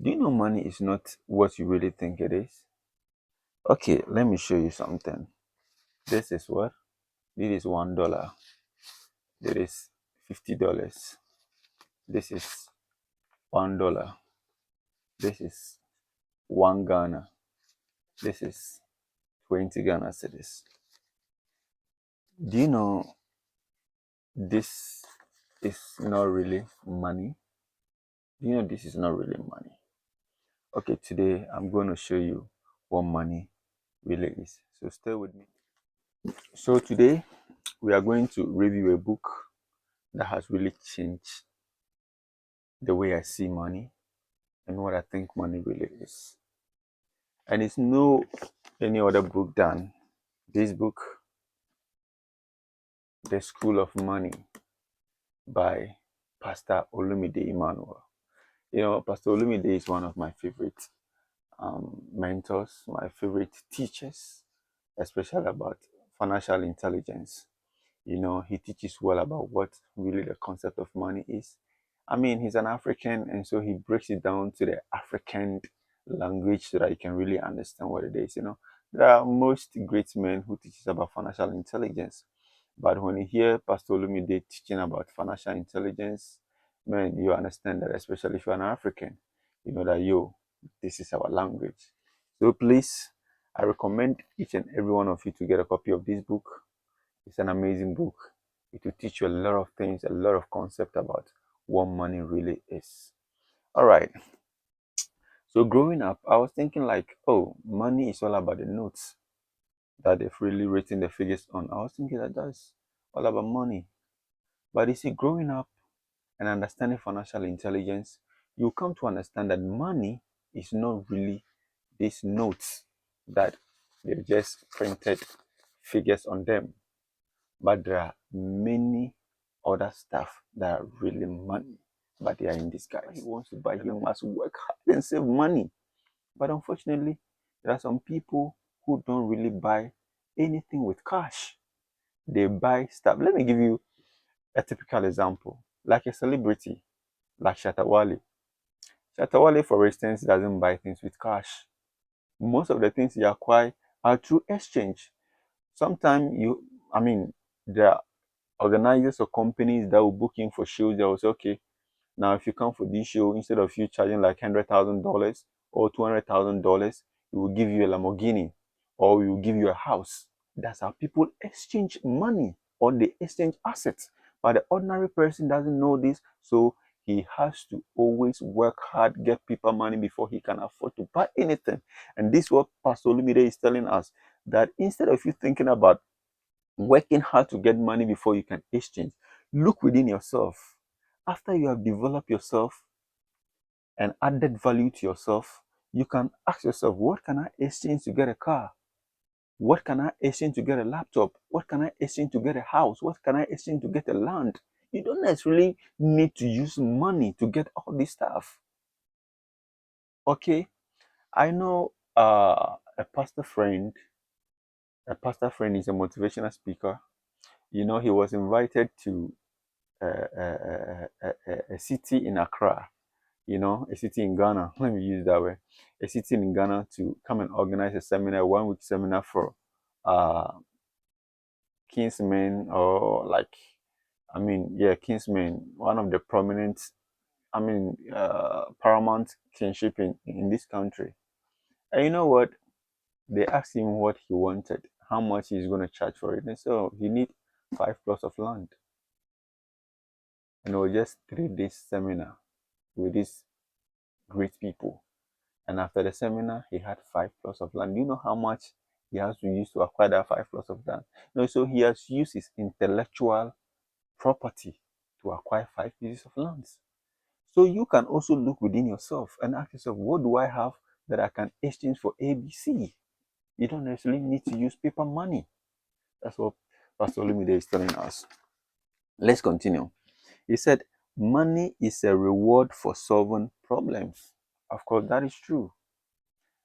Do you know money is not what you really think it is? Okay, let me show you something. This is what? This is $1. This is $50. This is $1. This is one Ghana. This is 20 Ghana cedis. Do you know this is not really money? Do you know this is not really money? Okay, today I'm going to show you what money really is. So stay with me. So today we are going to review a book that has really changed the way I see money and what I think money really is. And it's no any other book than this book, The School of Money by Pastor Olumide Emmanuel. You know, Pastor Olumide is one of my favorite mentors, my favorite teachers, especially about financial intelligence. You know, he teaches well about what really the concept of money is. I mean, he's an African, and so he breaks it down to the African language so that you can really understand what it is. You know, there are most great men who teaches about financial intelligence, but when you hear Pastor Olumide teaching about financial intelligence, man, you understand that, especially if you're an African, you know that this is our language. So please, I recommend each and every one of you to get a copy of this book. It's an amazing book. It will teach you a lot of things, a lot of concept about what money really is. All right. So growing up, I was thinking like, oh, money is all about the notes that they've really written the figures on. I was thinking that that's all about money. But you see, growing up and understanding financial intelligence, you come to understand that money is not really these notes that they've just printed figures on them. But there are many other stuff that are really money, but they are in disguise. He wants to buy, he must work hard and save money. But unfortunately, there are some people who don't really buy anything with cash. They buy stuff. Let me give you a typical example. Like a celebrity, like Shatawale. Shatawale, for instance, doesn't buy things with cash. Most of the things he acquires are through exchange. Sometimes there are organizers or companies that will book in for shows. They will say, okay, now if you come for this show, instead of you charging like $100,000 or $200,000, we will give you a Lamborghini or we will give you a house. That's how people exchange money or they exchange assets. But the ordinary person doesn't know this, so he has to always work hard, get people money before he can afford to buy anything. And this is what Pastor Olumide is telling us, that instead of you thinking about working hard to get money before you can exchange, look within yourself. After you have developed yourself and added value to yourself, you can ask yourself, what can I exchange to get a car? What can I exchange to get a laptop? What can I exchange to get a house? What can I exchange to get a land? You don't necessarily need to use money to get all this stuff. Okay, I know a pastor friend is a motivational speaker. You know, he was invited to a city in Accra, you know, a city in Ghana. Let me use that way. A city in Ghana to come and organize a seminar, 1 week seminar for uh, kinsmen or like, kinsmen, one of the prominent, paramount kinship in this country. And you know what? They asked him what he wanted, how much he's going to charge for it. And so he need 5 plots of land. And it was just 3 days seminar with these great people. And after the seminar, he had 5 plots of land. Do you know how much he has to use to acquire that 5 plots of land? No, so he has used his intellectual property to acquire 5 pieces of land. So you can also look within yourself and ask yourself, what do I have that I can exchange for ABC? You don't necessarily need to use paper money. That's what Pastor Olumide is telling us. Let's continue. He said, money is a reward for solving problems. Of course, that is true.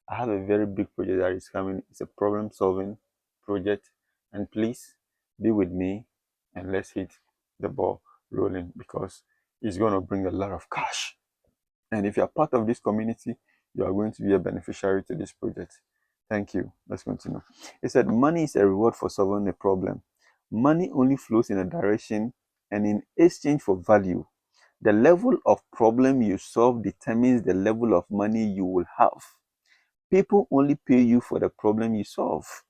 I have a very big project that is coming. It's a problem solving project. And please be with me and let's hit the ball rolling because it's going to bring a lot of cash. And if you are part of this community, you are going to be a beneficiary to this project. Thank you. Let's continue. It said, money is a reward for solving a problem. Money only flows in a direction, and in exchange for value, the level of problem you solve determines the level of money you will have. People only pay you for the problem you solve.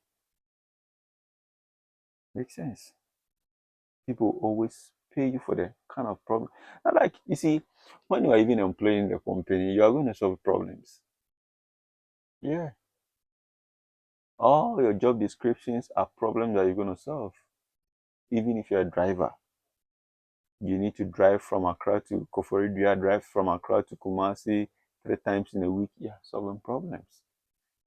Makes sense. People always pay you for the kind of problem. Now, like, you see, when you are even employing the company, you are going to solve problems. Yeah. All your job descriptions are problems that you're going to solve. Even if you're a driver, you need to drive from Accra to Koforidua, drive from Accra to Kumasi 3 times in a week. Yeah, solving problems.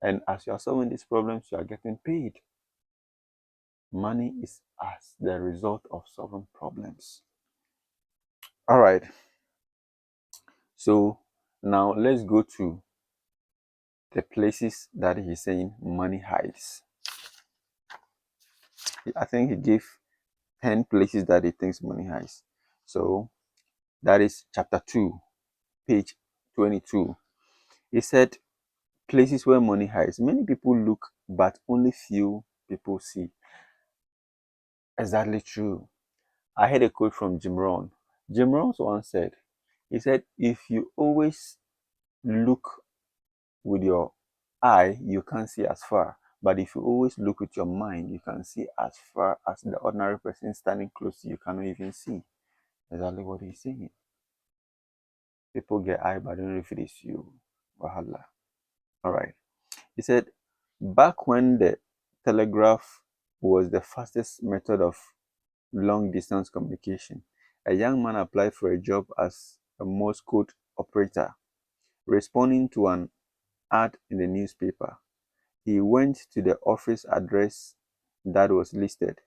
And as you are solving these problems, you are getting paid. Money is as the result of solving problems. All right. So now let's go to the places that he's saying money hides. I think he gave 10 places that he thinks money hides. So that is chapter 2, page 22. He said, places where money hides. Many people look, but only few people see. Exactly true. I heard a quote from Jim Rohn. Jim Rohn once said, he said, if you always look with your eye, you can't see as far. But if you always look with your mind, you can see as far as the ordinary person standing close to you cannot even see. Exactly what he's saying. People get eye, but don't know if it is you. Wahala. All right. He said, back when the telegraph was the fastest method of long distance communication, a young man applied for a job as a Morse code operator, responding to an ad in the newspaper. He went to the office address that was listed.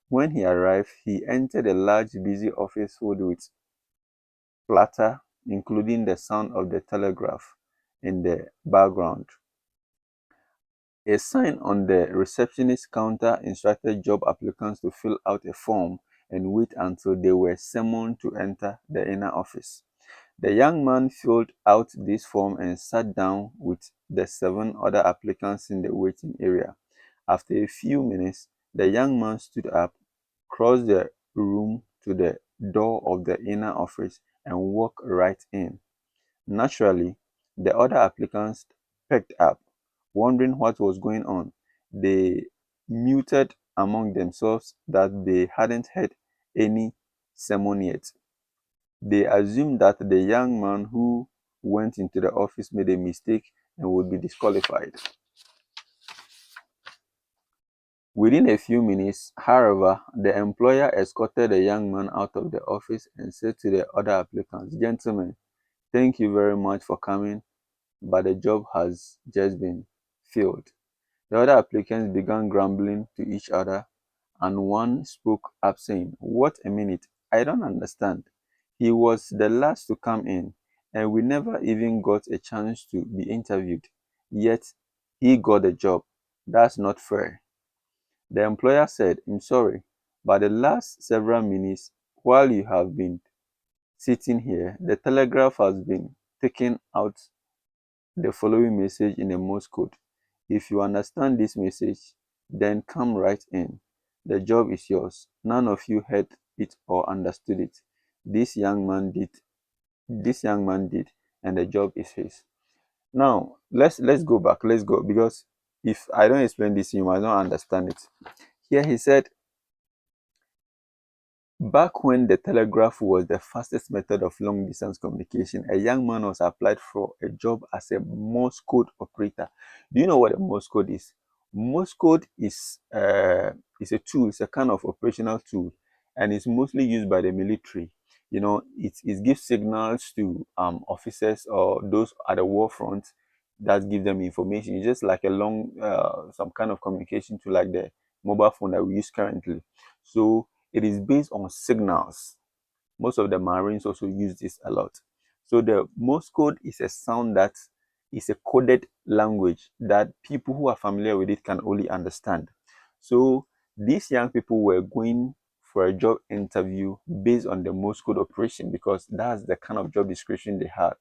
When he arrived, he entered a large, busy office filled with clatter, including the sound of the telegraph in the background. A sign on the receptionist's counter instructed job applicants to fill out a form and wait until they were summoned to enter the inner office. The young man filled out this form and sat down with the 7 other applicants in the waiting area. After a few minutes, the young man stood up, crossed the room to the door of the inner office, and walked right in. Naturally, the other applicants perked up, wondering what was going on. They muted among themselves that they hadn't heard any sermon yet. They assumed that the young man who went into the office made a mistake and would be disqualified. Within a few minutes, however, the employer escorted the young man out of the office and said to the other applicants, "Gentlemen, thank you very much for coming, but the job has just been filled." The other applicants began grumbling to each other, and one spoke up saying, "What a minute, I don't understand. He was the last to come in, and we never even got a chance to be interviewed. Yet he got the job. That's not fair." The employer said, "I'm sorry, but the last several minutes while you have been sitting here, the telegraph has been taking out the following message in a Morse code. If you understand this message, then come right in. The job is yours. None of you heard it or understood it. This young man did. This young man did, and the job is his." Now let's go back. Let's go, because if I don't explain this, you might not understand it. Here he said, back when the telegraph was the fastest method of long distance communication, a young man was applied for a job as a Morse code operator. Do you know what a Morse code is? Morse code is a tool, it's a kind of operational tool, and it's mostly used by the military. You know, it gives signals to officers or those at the war front that give them information. It's just like a long, some kind of communication to like the mobile phone that we use currently. So it is based on signals. Most of the Marines also use this a lot. So the Morse code is a sound that is a coded language that people who are familiar with it can only understand. So these young people were going for a job interview based on the Morse code operation because that's the kind of job description they had.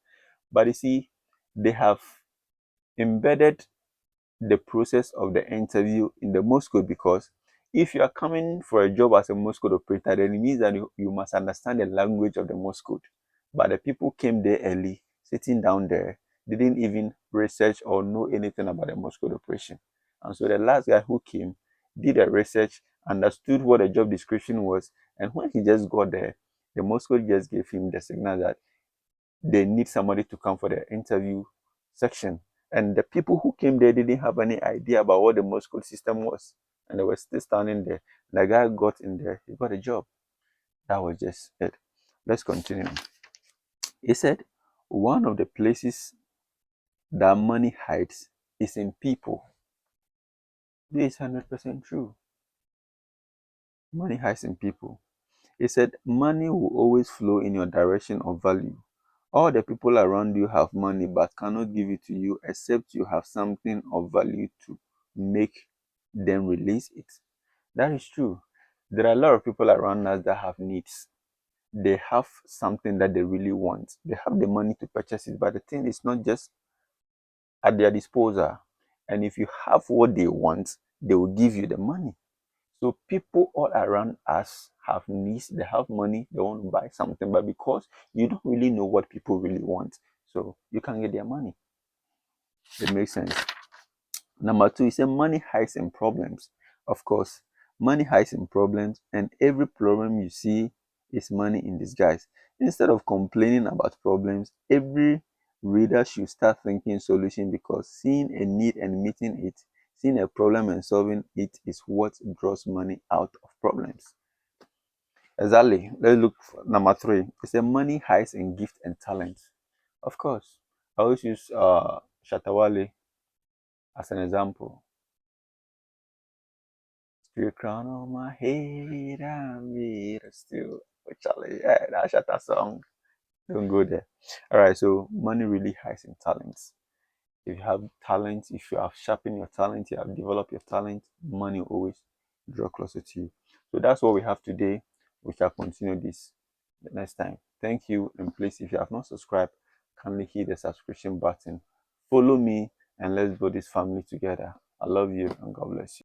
But you see, they have embedded the process of the interview in the Morse code, because if you are coming for a job as a Morse code operator, then it means that you must understand the language of the Morse code. But the people came there early, sitting down there, didn't even research or know anything about the Morse code operation. And so the last guy who came did a research, understood what the job description was, and when he just got there, the Morse code just gave him the signal that they need somebody to come for the interview section. And the people who came there didn't have any idea about what the Morse code system was. And they were still standing there. The guy got in there, he got a job. That was just it. Let's continue. He said, one of the places that money hides is in people. This is 100% true. Money hides in people. He said, money will always flow in your direction of value. All the people around you have money but cannot give it to you except you have something of value to make them release it. That is true. There are a lot of people around us that have needs. They have something that they really want. They have the money to purchase it, but the thing is not just at their disposal. And if you have what they want, they will give you the money. So people all around us have needs, they have money, they want to buy something, but because you don't really know what people really want, so you can get their money. It makes sense. Number two, he said money hides in problems. Of course, money hides in problems, and every problem you see is money in disguise. Instead of complaining about problems, every reader should start thinking solution, because seeing a need and meeting it, seeing a problem and solving it is what draws money out of problems. Exactly. Let's look for number three. It's a money hides in gift and talent. Of course, I always use Shatawale as an example. Still crown on my head, I'm here still. Oh, Charlie, yeah, that Shatta song. Don't go there. All right, so money really hides in talents. If you have talent, if you have sharpened your talent, you have developed your talent, money will always draw closer to you. So that's what we have today. We shall continue this the next time. Thank you. And please, if you have not subscribed, kindly hit the subscription button. Follow me and let's build this family together. I love you and God bless you.